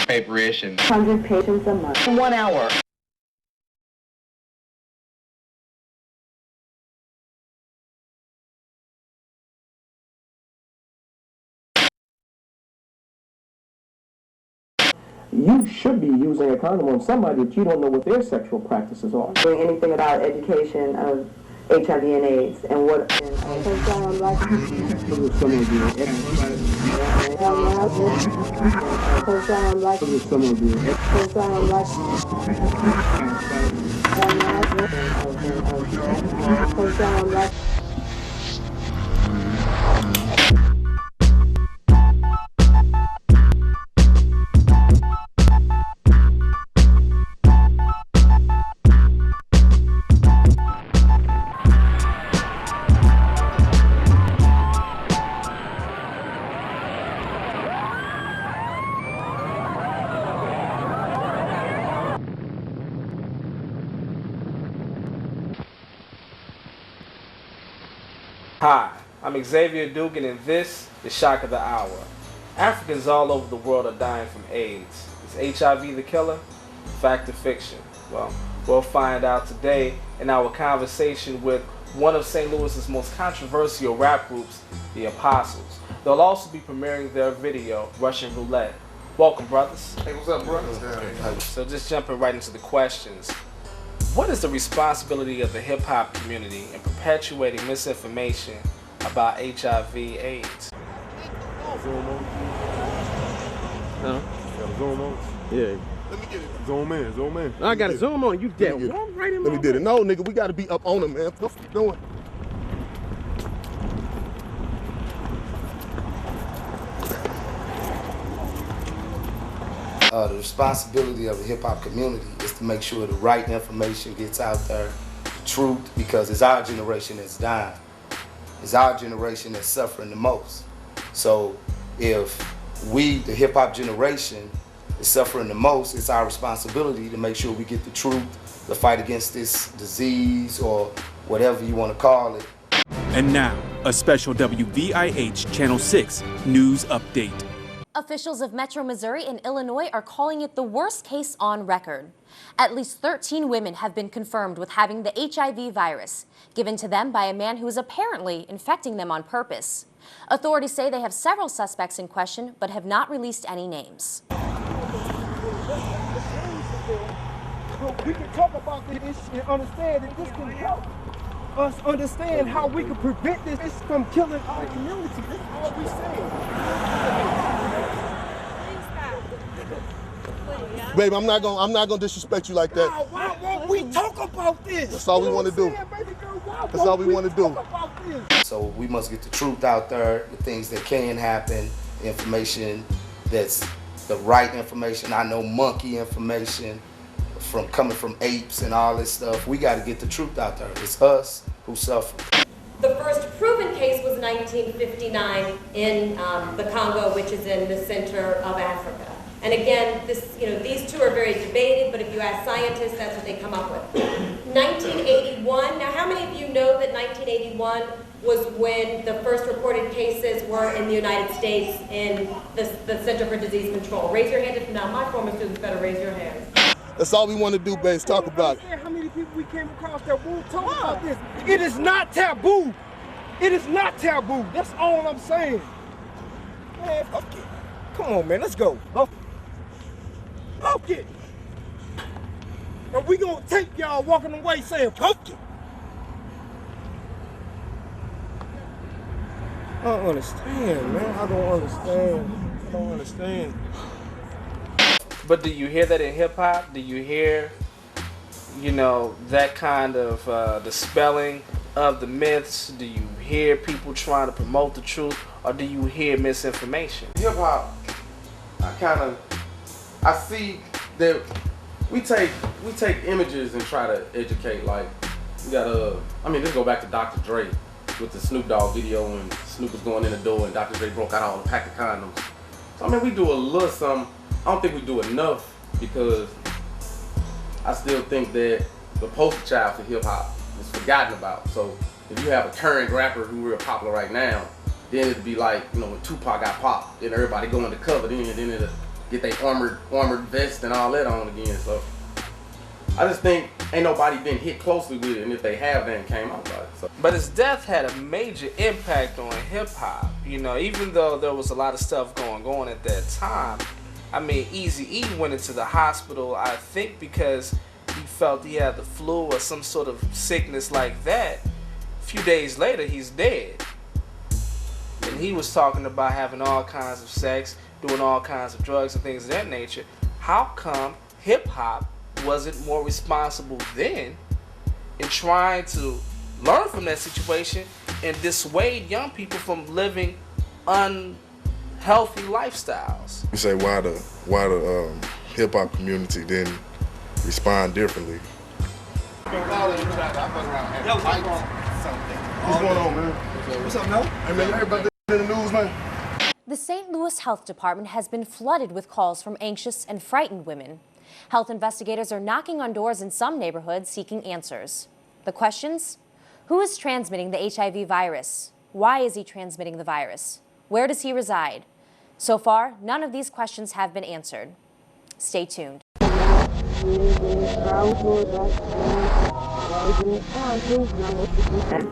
paperish and 100 patients a month. 1 hour. You should be using a condom on somebody that you don't know what their sexual practices are. Doing anything about education of HIV and AIDS and what. Hi, I'm Xavier Dugan and this is Shock of the Hour. Africans all over the world are dying from AIDS. Is HIV the killer? Fact or fiction? Well, we'll find out today in our conversation with one of St. Louis's most controversial rap groups, the Apostles. They'll also be premiering their video, Ruzzian Roulette. Welcome, brothers. Hey, what's up, bro? So just jumping right into the questions. What is the responsibility of the hip-hop community in perpetuating misinformation about HIV/AIDS? Zoom on. Huh? Gotta zoom on? Yeah. Let me get it. Zoom in. I gotta zoom on. You dead. Right in Let me get it. No, nigga, we gotta be up on him, man. What you doing? The responsibility of the hip-hop community is to make sure the right information gets out there, the truth, because it's our generation that's dying. It's our generation that's suffering the most. So if we, the hip-hop generation, is suffering the most, it's our responsibility to make sure we get the truth, the fight against this disease or whatever you want to call it. And now, a special WVIH Channel 6 news update. Officials of Metro Missouri and Illinois are calling it the worst case on record. At least 13 women have been confirmed with having the HIV virus, given to them by a man who is apparently infecting them on purpose. Authorities say they have several suspects in question, but have not released any names. We can talk about this and understand that this can help us understand how we can prevent this from killing our community. That's all we say. Baby, I'm not gonna disrespect you like that. Why won't we talk about this? That's all we want to do. That's all we want to do. So we must get the truth out there, the things that can happen, information that's the right information. I know monkey information from coming from apes and all this stuff. We got to get the truth out there. It's us who suffer. The first proven case was 1959 in the Congo, which is in the center of Africa. And again, these two are very debated, but if you ask scientists, that's what they come up with. 1981, now how many of you know that 1981 was when the first reported cases were in the United States in the Center for Disease Control? Raise your hand if now. My former students better raise your hands. That's all we want to do, babe, is talk about it. How many people we came across that won't talk about this? It is not taboo. It is not taboo. That's all I'm saying. Man, fuck it. Come on, man, let's go. Fuck it. And we gonna take y'all walking away saying, fuck it. I don't understand, man. I don't understand. But do you hear that in hip-hop? Do you hear, that kind of dispelling of the myths? Do you hear people trying to promote the truth? Or do you hear misinformation? Hip-hop, I see that we take images and try to educate. Like, we got let's go back to Dr. Dre with the Snoop Dogg video when Snoop was going in the door and Dr. Dre broke out all the pack of condoms. So we do a little something. I don't think we do enough because I still think that the poster child for hip hop is forgotten about. So if you have a current rapper who's real popular right now, then it'd be like, when Tupac got popped, then everybody go undercover, then get their armored vest and all that on again. So I just think ain't nobody been hit closely with it, and if they have, they ain't came out about it. So. But his death had a major impact on hip hop. You know, even though there was a lot of stuff going on at that time. I mean, Eazy-E went into the hospital, I think, because he felt he had the flu or some sort of sickness like that. A few days later, he's dead. And he was talking about having all kinds of sex, doing all kinds of drugs and things of that nature. How come hip-hop wasn't more responsible then in trying to learn from that situation and dissuade young people from living unhealthy lifestyles? You say why the hip hop community didn't respond differently? What's going on, man? What's up, Mel? Hey, man, you heard about this in the news, man? The St. Louis Health Department has been flooded with calls from anxious and frightened women. Health investigators are knocking on doors in some neighborhoods seeking answers. The questions? Who is transmitting the HIV virus? Why is he transmitting the virus? Where does he reside? So far, none of these questions have been answered. Stay tuned.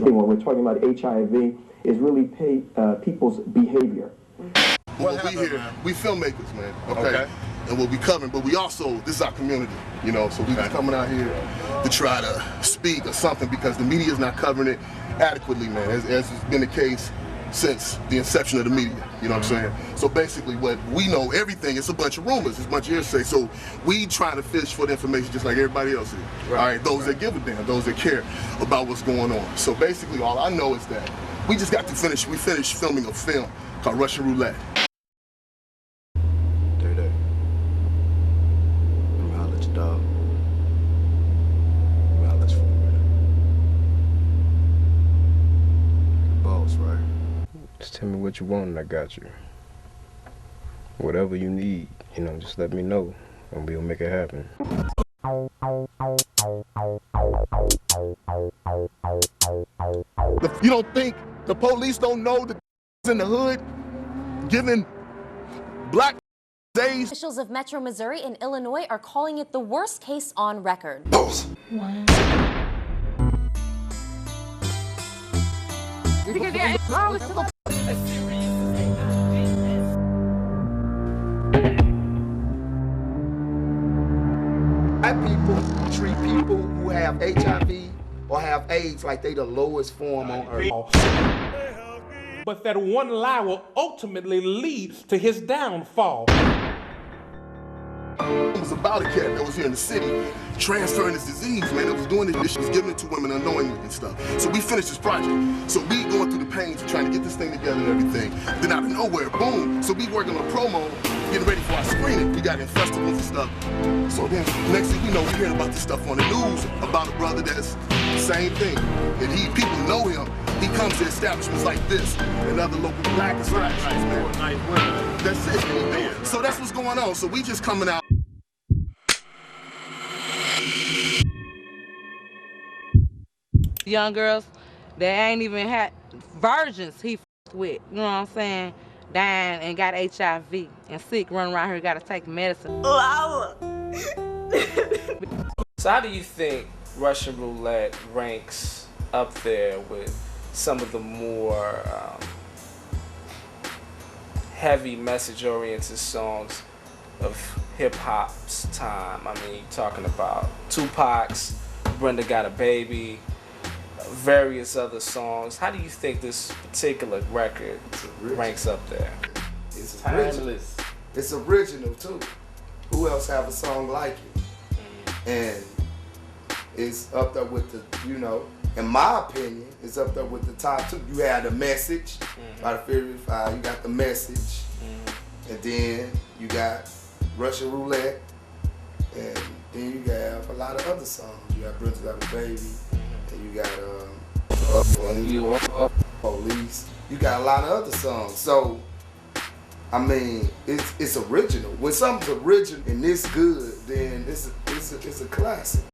When we're talking about HIV, is really people's behavior. Well, we here, we filmmakers, man, okay? And we'll be covering, but we also, this is our community, you know, so we just coming out here to try to speak or something because the media is not covering it adequately, man, as has been the case since the inception of the media, you know what I'm saying? So basically what we know, everything, it's a bunch of rumors, it's a bunch of hearsay, so we try to fish for the information just like everybody else is. All right, those that give a damn, those that care about what's going on. So basically all I know is that we just got to finish, we finished filming a film called Ruzzian Roulette. Just tell me what you want and I got you. Whatever you need, you know, just let me know and we'll make it happen. You don't think the police don't know that in the hood giving black days? Officials of Metro Missouri and Illinois are calling it the worst case on record. Black people treat people who have HIV or have AIDS like they the lowest form on earth. But that one lie will ultimately lead to his downfall. It was about a cat that was here in the city transferring this disease, man. That was doing this. She was giving it to women unknowingly and stuff. So we finished this project. So we going through the pains of trying to get this thing together and everything. Then out of nowhere, boom. So we working on promo, getting ready for our screening. We got in festivals and stuff. So then next thing we know, we're hearing about this stuff on the news about a brother that's the same thing. And people know him. He comes to establishments like this and other local black establishments, man. That's it. So that's what's going on. So we just coming out. Young girls that ain't even had virgins he with, you know what I'm saying, dying and got HIV and sick, running around here, gotta take medicine. So how do you think Ruzzian Roulette ranks up there with some of the more heavy message-oriented songs of hip-hop's time? I mean, you're talking about Tupac's Brenda Got a Baby, various other songs. How do you think this particular record ranks up there? It's timeless. It's original too. Who else have a song like it? And it's up there with the, you know, in my opinion, it's up there with the top two. You had The Message by the Furious Five. You got The Message, and then you got Ruzzian Roulette, and then you have a lot of other songs. You got Brenda Got a Baby. You got Police. You got a lot of other songs. So, I mean, it's original. When something's original and this good, then it's a classic.